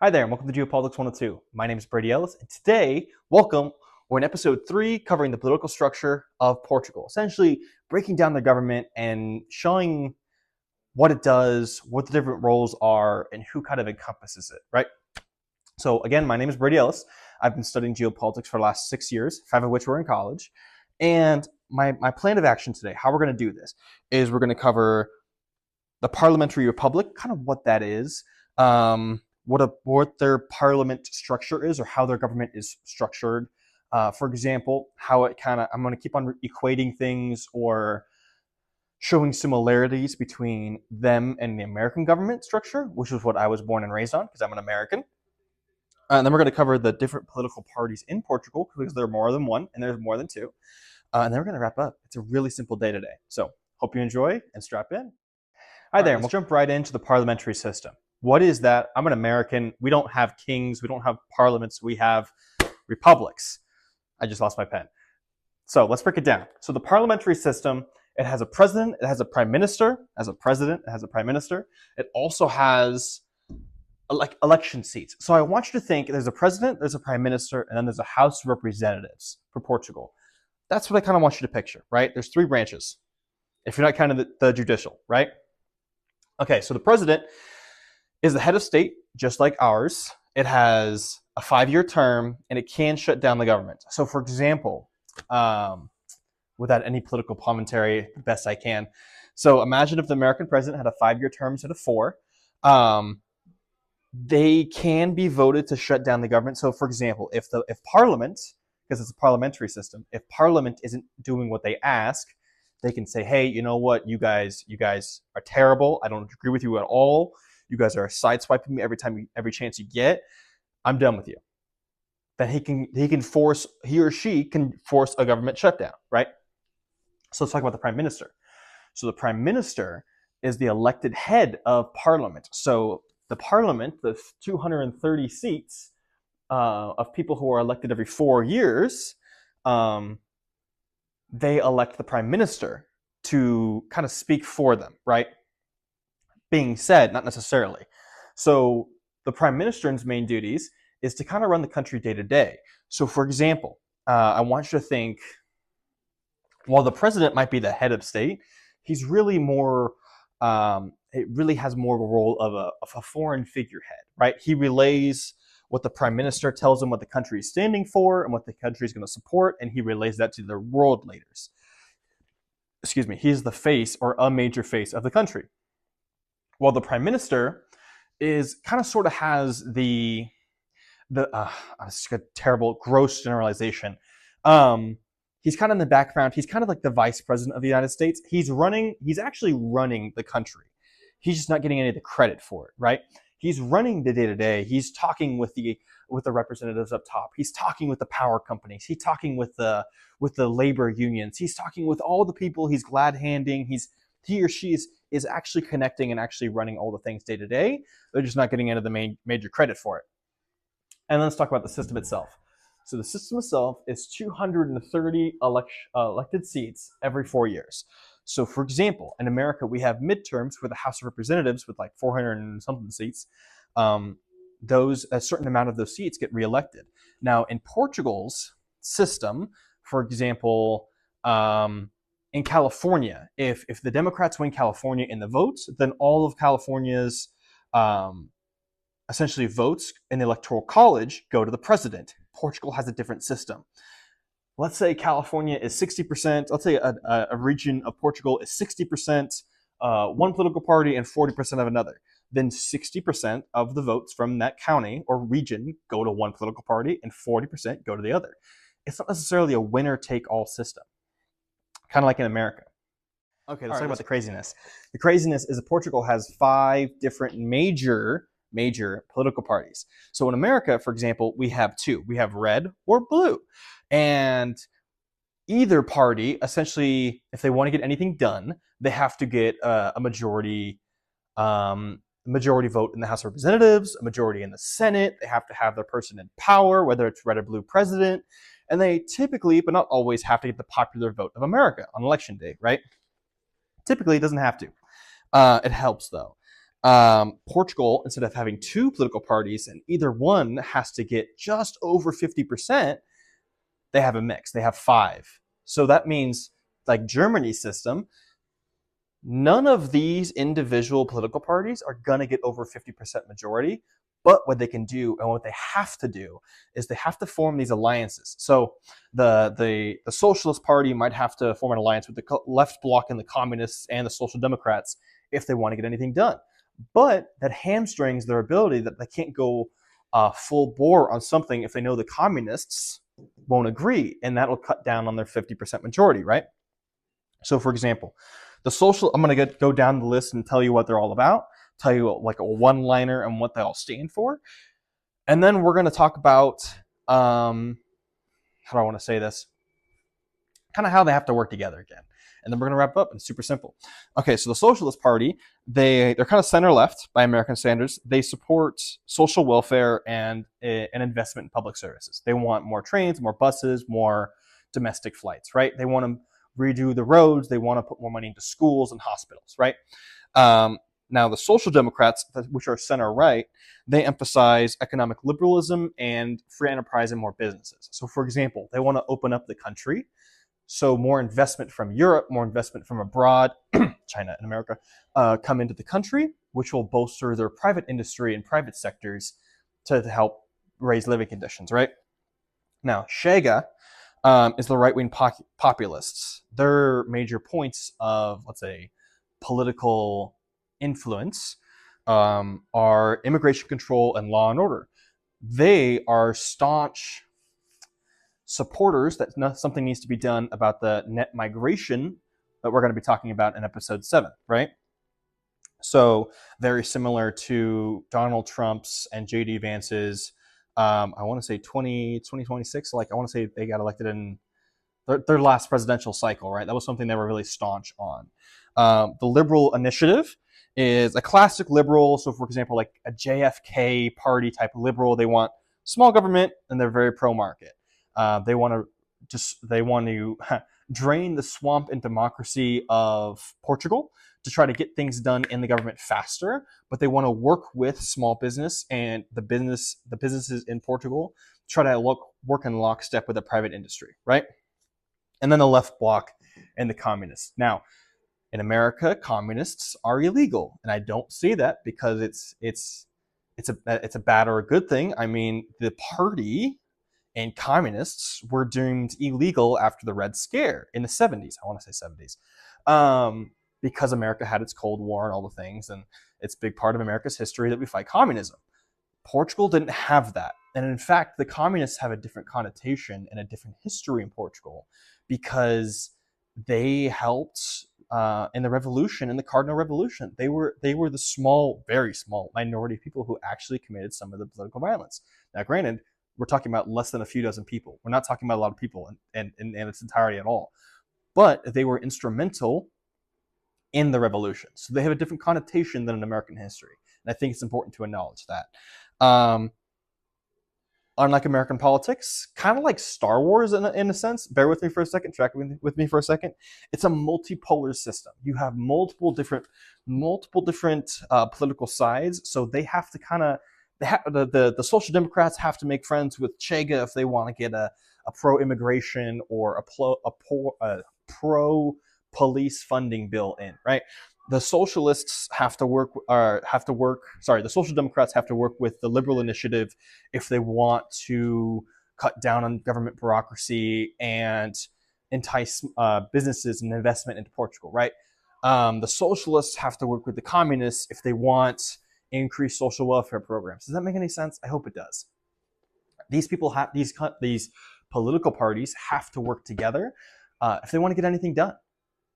Hi there, and welcome to Geopolitics 102. My name is Brady Ellis, and today, we're in episode 3 covering the political structure of Portugal, essentially breaking down the government and showing what it does, what the different roles are, and who kind of encompasses it, right? So again, my name is Brady Ellis. I've been studying geopolitics for the last 6 years, 5 of which were in college. And my plan of action today, how we're going to do this, is we're going to cover the parliamentary republic, kind of what that is, what their parliament structure is, or how their government is structured. For example, how it I'm going to keep on equating things or showing similarities between them and the American government structure, which is what I was born and raised on because I'm an American. And then we're going to cover the different political parties in Portugal because there are more than one and there's more than two. And then we're going to wrap up. It's a really simple day today. So hope you enjoy and strap in. Hi there, and we'll jump right into the parliamentary system. What is that? I'm an American. We don't have kings. We don't have parliaments. We have republics. I just lost my pen. So let's break it down. So the parliamentary system, it has a president, it has a prime minister, as a president, it has a prime minister. It also has election seats. So I want you to think there's a president, there's a prime minister, and then there's a House of Representatives for Portugal. That's what I kind of want you to picture, right? There's 3 branches, if you're not counting the judicial, right? Okay, so the president is the head of state, just like ours. It has a 5-year term, and it can shut down the government. So, for example, without any political commentary, best I can. So, imagine if the American president had a 5-year term instead of 4. They can be voted to shut down the government. So, for example, if Parliament, because it's a parliamentary system, if Parliament isn't doing what they ask, they can say, hey, you know what, you guys are terrible. I don't agree with you at all. You guys are sideswiping me every chance you get. I'm done with you. Then he or she can force a government shutdown, right? So let's talk about the prime minister. So the prime minister is the elected head of parliament. So the parliament, the 230 seats of people who are elected every 4 years, they elect the prime minister to kind of speak for them, right? Being said, not necessarily. So the prime minister's main duties is to kind of run the country day to day. So for example, I want you to think, while the president might be the head of state, he's really more, it really has more of a role of a foreign figurehead, right? He relays what the prime minister tells him what the country is standing for and what the country is going to support, and he relays that to the world leaders. Excuse me, he's the face or a major face of the country. Well, the prime minister is kind of sort of has it's a terrible, gross generalization. He's kind of in the background. He's kind of like the vice president of the United States. He's actually running the country. He's just not getting any of the credit for it, right? He's running the day-to-day. He's talking with the representatives up top. He's talking with the power companies. He's talking with the labor unions. He's talking with all the people. He's glad-handing. He or she is actually connecting and actually running all the things day to day. They're just not getting into the major credit for it. And then let's talk about the system itself. So the system itself is 230 elected seats every 4 years. So for example, in America, we have midterms for the House of Representatives with like 400 and something seats. A certain amount of those seats get reelected. Now in Portugal's system, for example, in California, if the Democrats win California in the votes, then all of California's essentially votes in the Electoral College go to the president. Portugal has a different system. Let's say California is 60%. Let's say a region of Portugal is 60% one political party and 40% of another. Then 60% of the votes from that county or region go to one political party and 40% go to the other. It's not necessarily a winner-take-all system, kind of like in America. Okay, let's talk about the craziness. The craziness is that Portugal has 5 different major political parties. So in America, for example, we have 2. We have red or blue. And either party, essentially, if they want to get anything done, they have to get a majority vote in the House of Representatives, a majority in the Senate. They have to have their person in power, whether it's red or blue president. And they typically, but not always, have to get the popular vote of America on election day, right? Typically, it doesn't have to. It helps, though. Portugal, instead of having two political parties and either one has to get just over 50%, they have a mix. They have 5. So that means, like Germany's system, none of these individual political parties are going to get over 50% majority. But what they can do and what they have to do is they have to form these alliances. So the Socialist Party might have to form an alliance with the left bloc and the Communists and the Social Democrats if they want to get anything done. But that hamstrings their ability, that they can't go full bore on something if they know the Communists won't agree, and that'll cut down on their 50% majority, right? So, for example, I'm going to go down the list and tell you what they're all about, tell you like a one-liner and what they all stand for, and then we're going to talk about how do I want to say this? Kind of how they have to work together again. And then we're going to wrap up. And it's super simple. Okay, so the Socialist Party, they're kind of center-left by American standards. They support social welfare and an investment in public services. They want more trains, more buses, more domestic flights, right? They want to redo the roads. They want to put more money into schools and hospitals, right? Now, the Social Democrats, which are center-right, they emphasize economic liberalism and free enterprise and more businesses. So, for example, they want to open up the country. So more investment from Europe, more investment from abroad, China and America, come into the country, which will bolster their private industry and private sectors to help raise living conditions, right? Now, Chega is the right-wing populists. Their major points of, let's say, political influence are immigration control and law and order. They are staunch supporters that something needs to be done about the net migration that we're going to be talking about in episode 7, right? So very similar to Donald Trump's and J.D. Vance's, I want to say 2026, like I want to say they got elected in their last presidential cycle, right? That was something they were really staunch on. The liberal initiative is a classic liberal. So for example, like a JFK party type liberal, they want small government and they're very pro-market. They want to drain the swamp and democracy of Portugal to try to get things done in the government faster, but they want to work with small business and the businesses in Portugal to try to work in lockstep with the private industry, right? And then the left bloc and the communists. Now, in America, communists are illegal, and I don't see that because it's a bad or a good thing. I mean, the party and communists were deemed illegal after the Red Scare in the 70s. I want to say 70s. Because America had its Cold War and all the things, and it's a big part of America's history that we fight communism. Portugal didn't have that. And in fact, the communists have a different connotation and a different history in Portugal because they helped in the revolution, in the Carnation Revolution. They were the small, very small minority of people who actually committed some of the political violence. Now, granted, we're talking about less than a few dozen people. We're not talking about a lot of people in its entirety at all. But they were instrumental in the revolution. So they have a different connotation than in American history. And I think it's important to acknowledge that. Unlike American politics, kind of like Star Wars in a sense, bear with me for a second, track with me for a second. It's a multipolar system. You have multiple different political sides. So they have to kind of, the Social Democrats have to make friends with Chega if they want to get a pro-immigration or a pro-police funding bill in, right? The socialists have to work. The Social Democrats have to work with the liberal initiative if they want to cut down on government bureaucracy and entice businesses and investment into Portugal, right? The socialists have to work with the communists if they want increased social welfare programs. Does that make any sense? I hope it does. These people have these political parties have to work together if they want to get anything done.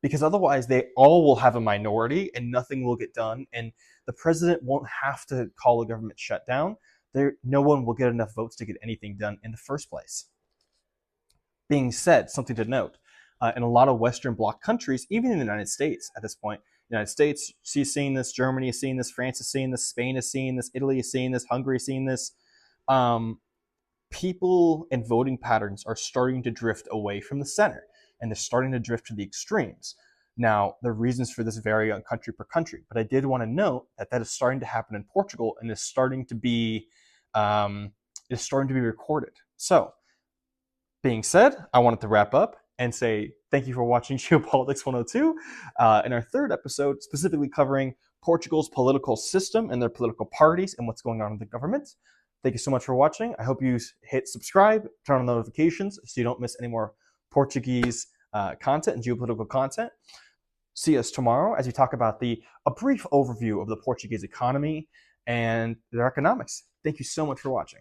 Because otherwise they all will have a minority and nothing will get done. And the president won't have to call a government shutdown. No one will get enough votes to get anything done in the first place. Being said, something to note, in a lot of Western Bloc countries, even in the United States at this point, the United States, she's seeing this, Germany is seeing this, France is seeing this, Spain is seeing this, Italy is seeing this, Hungary is seeing this. People and voting patterns are starting to drift away from the center. And they're starting to drift to the extremes. Now, the reasons for this vary on country per country, but I did want to note that that is starting to happen in Portugal and is starting to be recorded. So, being said, I wanted to wrap up and say thank you for watching Geopolitics 102 in our third episode, specifically covering Portugal's political system and their political parties and what's going on in the government. Thank you so much for watching. I hope you hit subscribe, turn on notifications so you don't miss any more Portuguese content and geopolitical content. See us tomorrow as we talk about a brief overview of the Portuguese economy and their economics. Thank you so much for watching.